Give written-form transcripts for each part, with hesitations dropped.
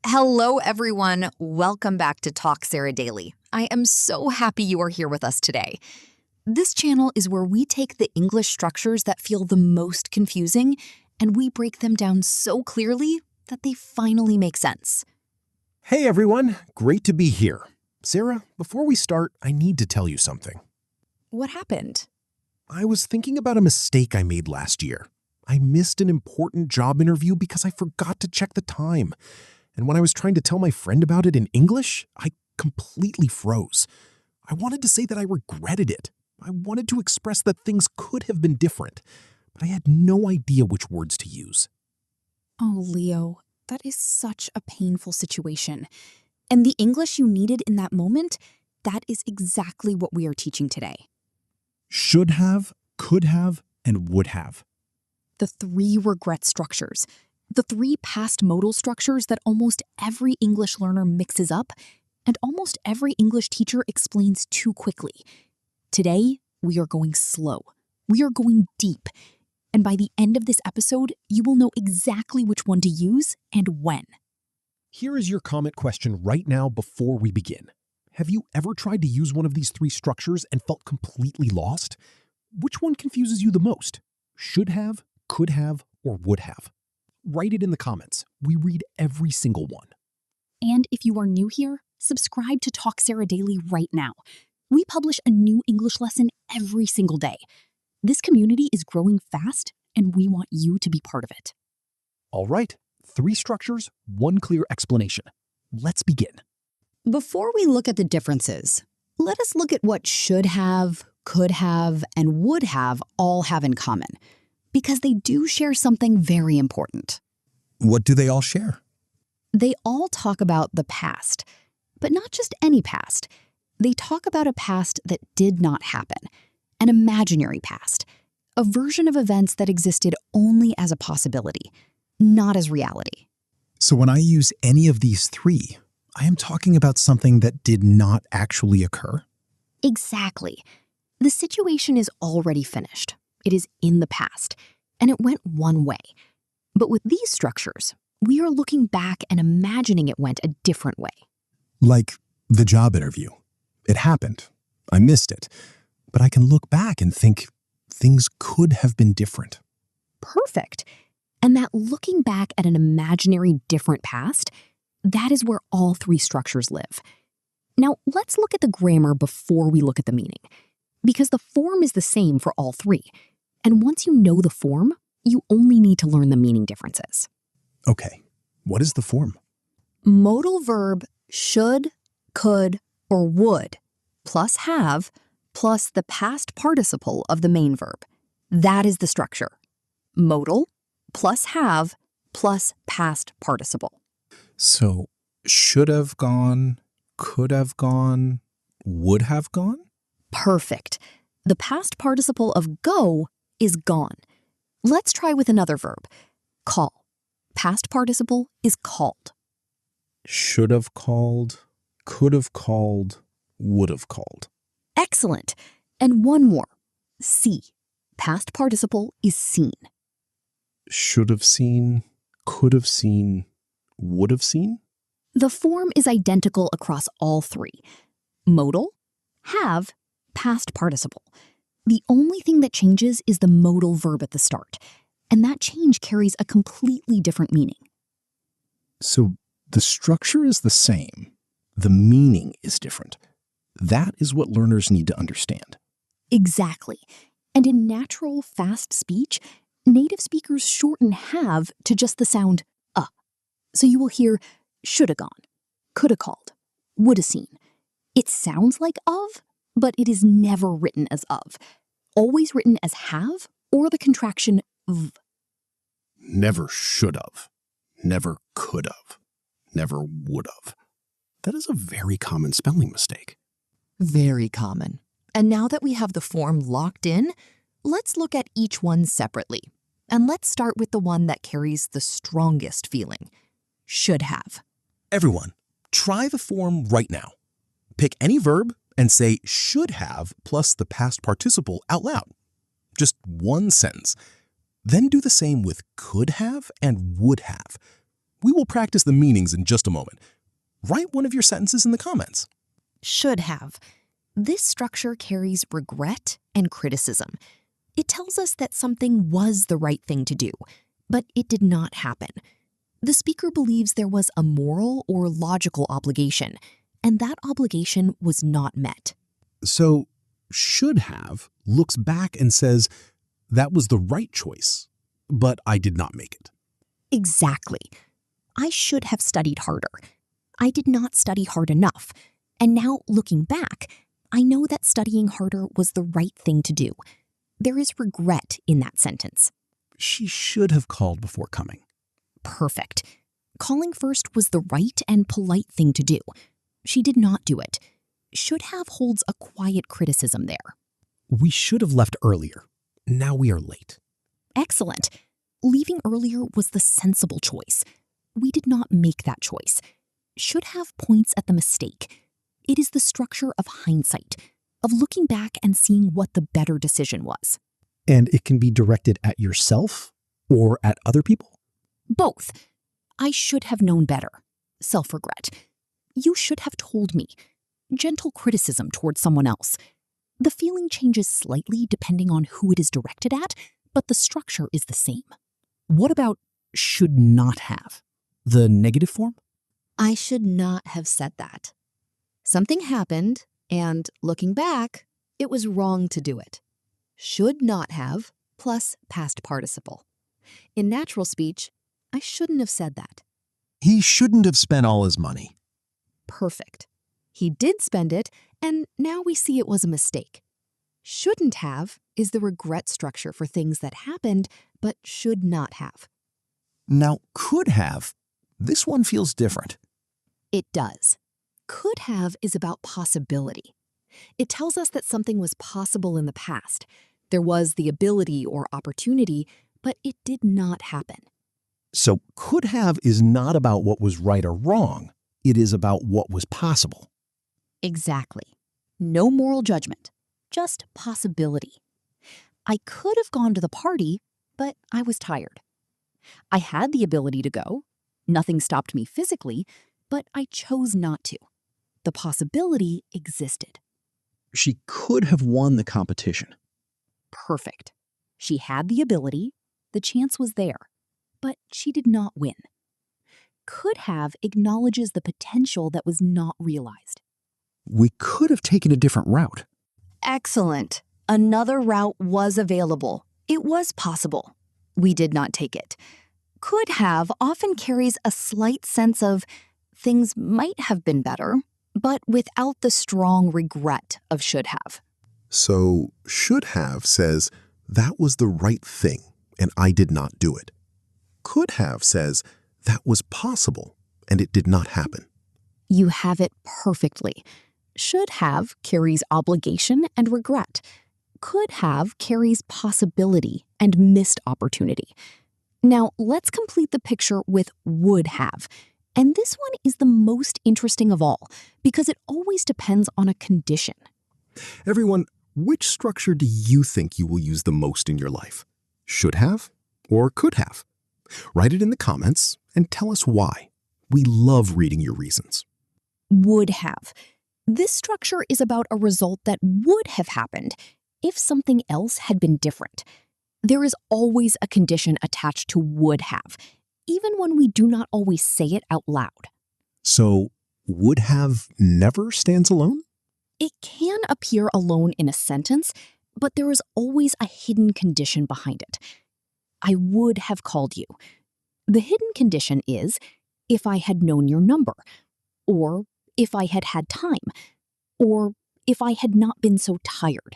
Hello, everyone. Welcome back to Talk Sarah Daily. I am so happy you are here with us today. This channel is where we take the English structures that feel the most confusing and we break them down so clearly that they finally make sense. Hey everyone, great to be here. Sarah, before we start, I need to tell you something. What happened? I was thinking about a mistake I made last year. I missed an important job interview because I forgot to check the time. And when I was trying to tell my friend about it in English, I completely froze. I wanted to say that I regretted it. I wanted to express that things could have been different, but I had no idea which words to use. Oh, Leo, that is such a painful situation. And the English you needed in that moment, that is exactly what we are teaching today. Should have, could have, and would have. The three regret structures. The three past modal structures that almost every English learner mixes up and almost every English teacher explains too quickly. Today, we are going slow. We are going deep. And by the end of this episode, you will know exactly which one to use and when. Here is your comment question right now before we begin. Have you ever tried to use one of these three structures and felt completely lost? Which one confuses you the most? Should have, could have, or would have? Write it in the comments. We read every single one. And if you are new here, subscribe to Talk Sarah Daily right now. We publish a new English lesson every single day. This community is growing fast, and we want you to be part of it. All right, three structures, one clear explanation. Let's begin. Before we look at the differences, let us look at what should have, could have, and would have all have in common, because they do share something very important. What do they all share? They all talk about the past, but not just any past. They talk about a past that did not happen, an imaginary past, a version of events that existed only as a possibility, not as reality. So when I use any of these three, I am talking about something that did not actually occur? Exactly. The situation is already finished. It is in the past, and it went one way. But with these structures, we are looking back and imagining it went a different way. Like the job interview. It happened. I missed it. But I can look back and think things could have been different. Perfect. And that looking back at an imaginary different past, that is where all three structures live. Now, let's look at the grammar before we look at the meaning, because the form is the same for all three. And once you know the form, you only need to learn the meaning differences. Okay, what is the form? Modal verb should, could, or would, plus have, plus the past participle of the main verb. That is the structure. Modal plus have plus past participle. So, should have gone, could have gone, would have gone? Perfect. The past participle of go is gone. Let's try with another verb. Call. Past participle is called. Should have called, could have called, would have called. Excellent. And one more. See. Past participle is seen. Should have seen, could have seen, would have seen? The form is identical across all three. Modal, have, past participle. The only thing that changes is the modal verb at the start, and that change carries a completely different meaning. So the structure is the same. The meaning is different. That is what learners need to understand. Exactly. And in natural, fast speech, native speakers shorten have to just the sound So you will hear shoulda gone, coulda called, woulda seen. It sounds like of, but it is never written as of. Always written as have or the contraction v. Never should have. Never could have. Never would have. That is a very common spelling mistake. Very common. And now that we have the form locked in, let's look at each one separately. And let's start with the one that carries the strongest feeling. Should have. Everyone, try the form right now. Pick any verb and say should have plus the past participle out loud. Just one sentence. Then do the same with could have and would have. We will practice the meanings in just a moment. Write one of your sentences in the comments. Should have. This structure carries regret and criticism. It tells us that something was the right thing to do, but it did not happen. The speaker believes there was a moral or logical obligation, and that obligation was not met. So, should have looks back and says, that was the right choice, but I did not make it. Exactly. I should have studied harder. I did not study hard enough. And now, looking back, I know that studying harder was the right thing to do. There is regret in that sentence. She should have called before coming. Perfect. Calling first was the right and polite thing to do. She did not do it. Should have holds a quiet criticism there. We should have left earlier. Now we are late. Excellent. Leaving earlier was the sensible choice. We did not make that choice. Should have points at the mistake. It is the structure of hindsight, of looking back and seeing what the better decision was. And it can be directed at yourself or at other people? Both. I should have known better. Self-regret. You should have told me. Gentle criticism towards someone else. The feeling changes slightly depending on who it is directed at, but the structure is the same. What about should not have? The negative form? I should not have said that. Something happened, and looking back, it was wrong to do it. Should not have plus past participle. In natural speech, I shouldn't have said that. He shouldn't have spent all his money. Perfect. He did spend it, and now we see it was a mistake. Shouldn't have is the regret structure for things that happened but should not have. Now, could have. This one feels different. It does. Could have is about possibility. It tells us that something was possible in the past. There was the ability or opportunity, but it did not happen. So could have is not about what was right or wrong. It is about what was possible. Exactly. No moral judgment, just possibility. I could have gone to the party, but I was tired. I had the ability to go. Nothing stopped me physically, but I chose not to. The possibility existed. She could have won the competition. Perfect. She had the ability, the chance was there, but she did not win. Could have acknowledges the potential that was not realized. We could have taken a different route. Excellent. Another route was available. It was possible. We did not take it. Could have often carries a slight sense of things might have been better, but without the strong regret of should have. So should have says, that was the right thing, and I did not do it. Could have says, that was possible, and it did not happen. You have it perfectly. Should have carries obligation and regret. Could have carries possibility and missed opportunity. Now, let's complete the picture with would have. And this one is the most interesting of all because it always depends on a condition. Everyone, which structure do you think you will use the most in your life? Should have or could have? Write it in the comments and tell us why. We love reading your reasons. Would have. This structure is about a result that would have happened if something else had been different. There is always a condition attached to would have, even when we do not always say it out loud. So, would have never stands alone? It can appear alone in a sentence, but there is always a hidden condition behind it. I would have called you. The hidden condition is if I had known your number, or if I had had time, or if I had not been so tired.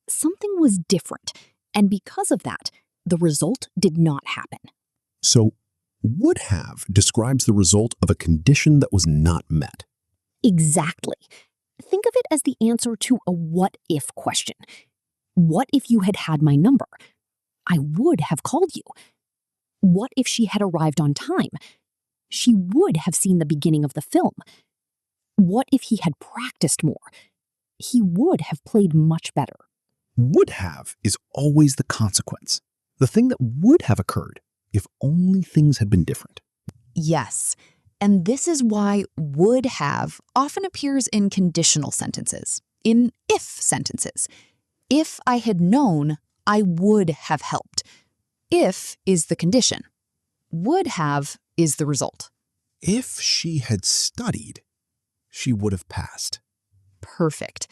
Something was different, and because of that, the result did not happen. So, would have describes the result of a condition that was not met. Exactly. Think of it as the answer to a what-if question. What if you had had my number? I would have called you. What if she had arrived on time? She would have seen the beginning of the film. What if he had practiced more? He would have played much better. Would have is always the consequence, the thing that would have occurred if only things had been different. Yes, and this is why would have often appears in conditional sentences, in if sentences. If I had known, I would have helped. If is the condition. Would have is the result. If she had studied, she would have passed. Perfect.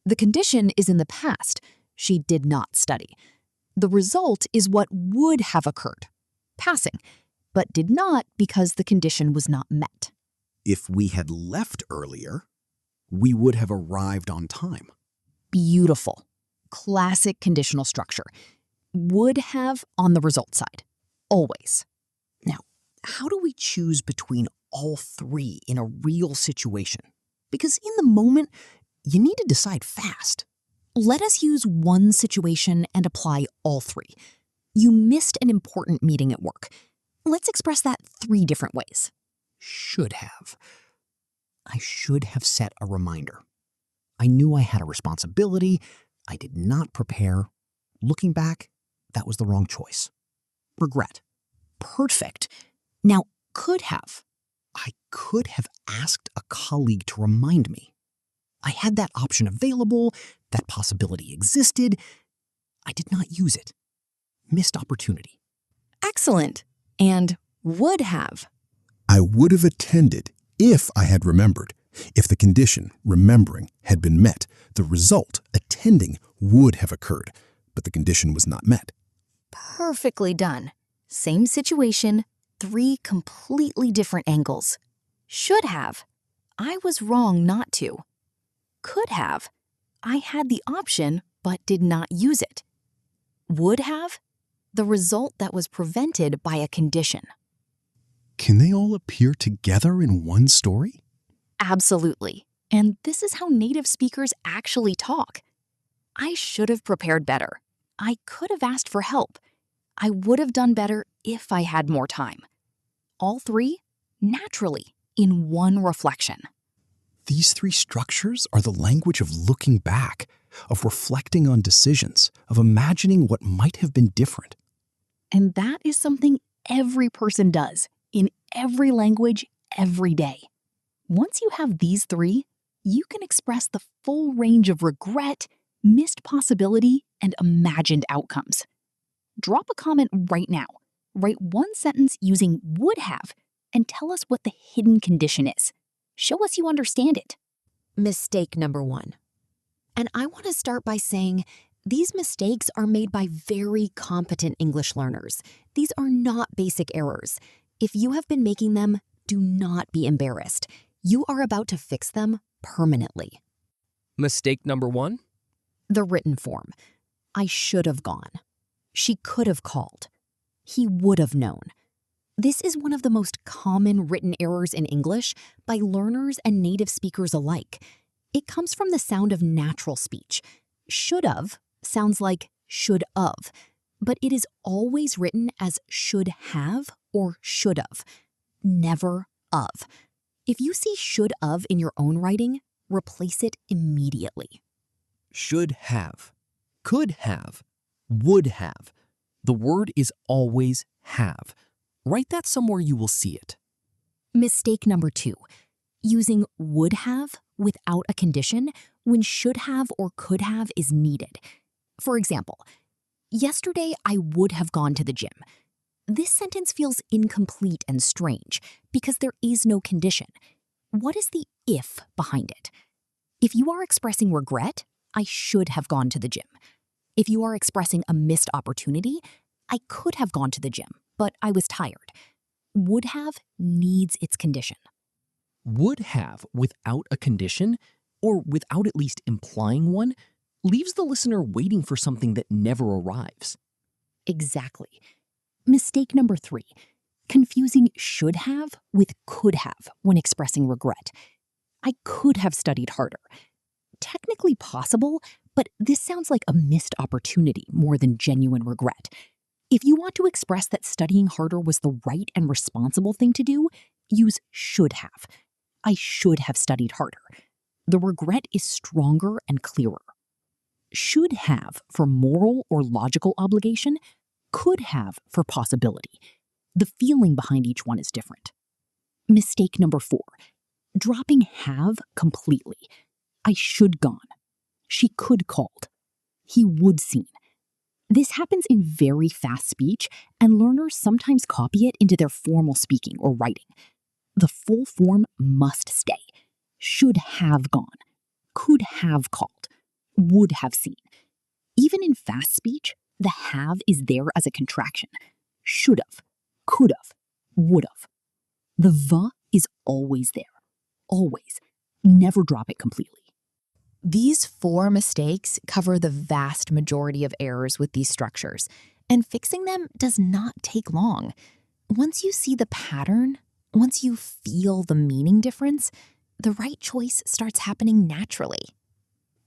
The condition is in the past. She did not study. The result is what would have occurred, passing, but did not because the condition was not met. If we had left earlier, we would have arrived on time. Beautiful. Classic conditional structure. Would have on the result side. Always. Now, how do we choose between all three in a real situation? Because in the moment, you need to decide fast. Let us use one situation and apply all three. You missed an important meeting at work. Let's express that 3 different ways. Should have. I should have set a reminder. I knew I had a responsibility. I did not prepare. Looking back, that was the wrong choice. Regret. Perfect. Now, could have. I could have asked a colleague to remind me. I had that option available. That possibility existed. I did not use it. Missed opportunity. Excellent. And would have. I would have attended if I had remembered. If the condition, remembering, had been met, the result, attending, would have occurred, but the condition was not met. Perfectly done. Same situation, 3 completely different angles. Should have. I was wrong not to. Could have. I had the option but did not use it. Would have. The result that was prevented by a condition. Can they all appear together in one story? Absolutely. And this is how native speakers actually talk. I should have prepared better. I could have asked for help. I would have done better if I had more time. All 3, naturally, in one reflection. These 3 structures are the language of looking back, of reflecting on decisions, of imagining what might have been different. And that is something every person does, in every language, every day. Once you have these 3, you can express the full range of regret, missed possibility, and imagined outcomes. Drop a comment right now. Write one sentence using would have and tell us what the hidden condition is. Show us you understand it. Mistake number 1. And I want to start by saying these mistakes are made by very competent English learners. These are not basic errors. If you have been making them, do not be embarrassed. You are about to fix them permanently. Mistake number 1. The written form. I should have gone. She could have called. He would have known. This is one of the most common written errors in English by learners and native speakers alike. It comes from the sound of natural speech. Should have sounds like should of, but it is always written as should have or should have, never of. If you see should of in your own writing, replace it immediately. Should have. Could have. Would have. The word is always have. Write that somewhere you will see it. Mistake number 2. Using would have without a condition when should have or could have is needed. For example, yesterday I would have gone to the gym. This sentence feels incomplete and strange because there is no condition. What is the if behind it? If you are expressing regret, I should have gone to the gym. If you are expressing a missed opportunity, I could have gone to the gym, but I was tired. Would have needs its condition. Would have without a condition, or without at least implying one, leaves the listener waiting for something that never arrives. Exactly. Mistake number 3. Confusing should have with could have when expressing regret. I could have studied harder. Technically possible, but this sounds like a missed opportunity more than genuine regret. If you want to express that studying harder was the right and responsible thing to do, use should have. I should have studied harder. The regret is stronger and clearer. Should have for moral or logical obligation, could have for possibility. The feeling behind each one is different. Mistake number 4. Dropping have completely. I should gone. She could called. He would seen. This happens in very fast speech, and learners sometimes copy it into their formal speaking or writing. The full form must stay. Should have gone. Could have called. Would have seen. Even in fast speech, the have is there as a contraction. Should have, could have, would have. The the is always there. Always. Never drop it completely. These 4 mistakes cover the vast majority of errors with these structures, and fixing them does not take long. Once you see the pattern, once you feel the meaning difference, the right choice starts happening naturally.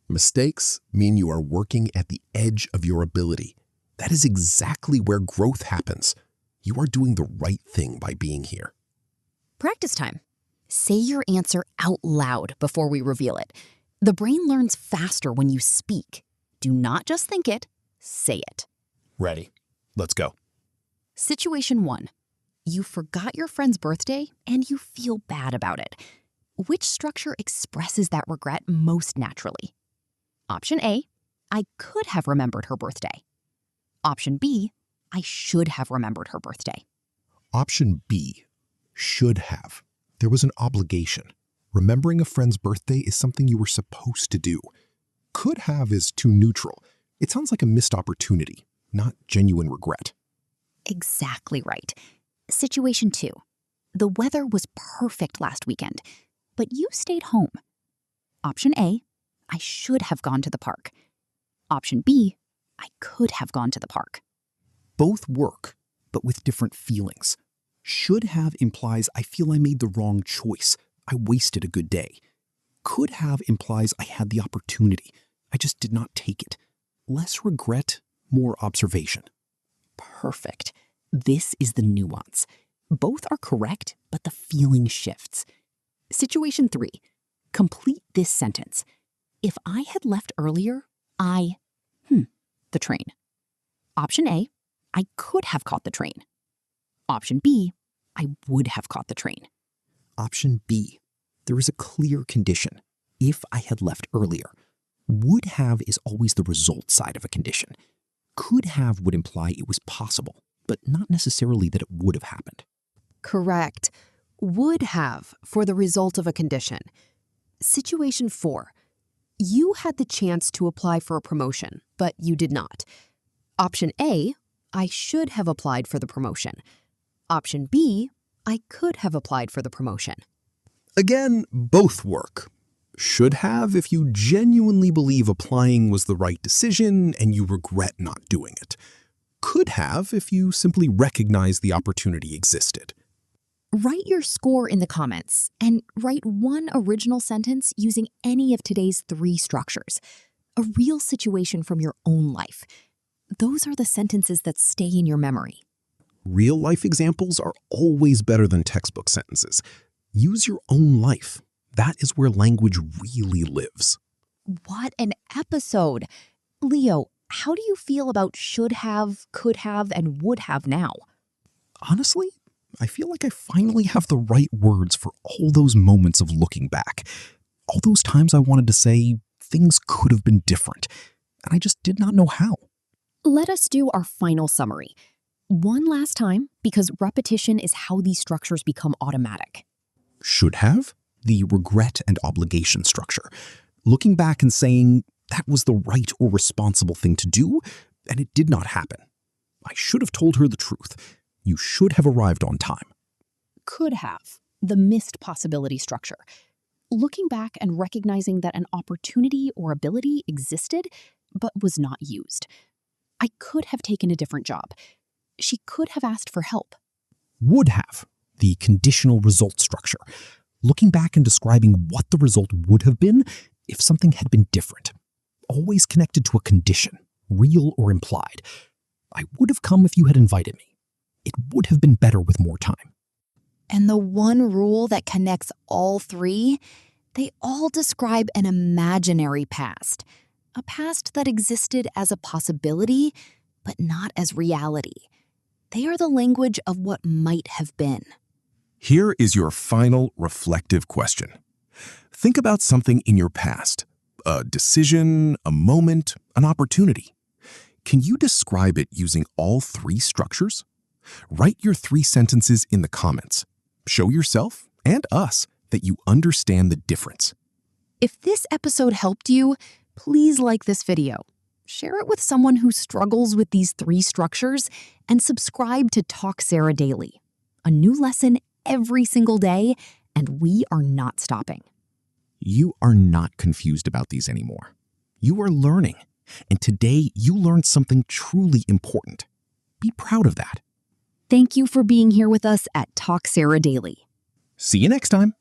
Mistakes mean you are working at the edge of your ability. That is exactly where growth happens. You are doing the right thing by being here. Practice time. Say your answer out loud before we reveal it. The brain learns faster when you speak. Do not just think it, say it. Ready. Let's go. Situation 1. You forgot your friend's birthday and you feel bad about it. Which structure expresses that regret most naturally? Option A, I could have remembered her birthday. Option B, I should have remembered her birthday. Option B, should have. There was an obligation. Remembering a friend's birthday is something you were supposed to do. Could have is too neutral. It sounds like a missed opportunity, not genuine regret. Exactly right. Situation 2. The weather was perfect last weekend, but you stayed home. Option A, I should have gone to the park. Option B, I could have gone to the park. Both work, but with different feelings. Should have implies I feel I made the wrong choice. I wasted a good day. Could have implies I had the opportunity. I just did not take it. Less regret, more observation. Perfect. This is the nuance. Both are correct, but the feeling shifts. Situation 3. Complete this sentence. If I had left earlier, the train. Option A, I could have caught the train. Option B, I would have caught the train. Option B. There is a clear condition. If I had left earlier. Would have is always the result side of a condition. Could have would imply it was possible, but not necessarily that it would have happened. Correct. Would have for the result of a condition. Situation 4. You had the chance to apply for a promotion, but you did not. Option A, I should have applied for the promotion. Option B, I could have applied for the promotion. Again, both work. Should have if you genuinely believe applying was the right decision and you regret not doing it. Could have if you simply recognize the opportunity existed. Write your score in the comments and write one original sentence using any of today's 3 structures. A real situation from your own life. Those are the sentences that stay in your memory. Real-life examples are always better than textbook sentences. Use your own life. That is where language really lives. What an episode! Leo, how do you feel about should have, could have, and would have now? Honestly, I feel like I finally have the right words for all those moments of looking back. All those times I wanted to say things could have been different, and I just did not know how. Let us do our final summary. One last time, because repetition is how these structures become automatic. Should have, the regret and obligation structure. Looking back and saying that was the right or responsible thing to do, and it did not happen. I should have told her the truth. You should have arrived on time. Could have, the missed possibility structure. Looking back and recognizing that an opportunity or ability existed, but was not used. I could have taken a different job. She could have asked for help. Would have, the conditional result structure. Looking back and describing what the result would have been if something had been different. Always connected to a condition, real or implied. I would have come if you had invited me. It would have been better with more time. And the one rule that connects all 3, they all describe an imaginary past. A past that existed as a possibility, but not as reality. They are the language of what might have been. Here is your final reflective question. Think about something in your past, a decision, a moment, an opportunity. Can you describe it using all three structures? Write your 3 sentences in the comments. Show yourself and us that you understand the difference. If this episode helped you, please like this video. Share it with someone who struggles with these 3 structures, and subscribe to Talk Sarah Daily. A new lesson every single day, and we are not stopping. You are not confused about these anymore. You are learning, and today you learned something truly important. Be proud of that. Thank you for being here with us at Talk Sarah Daily. See you next time.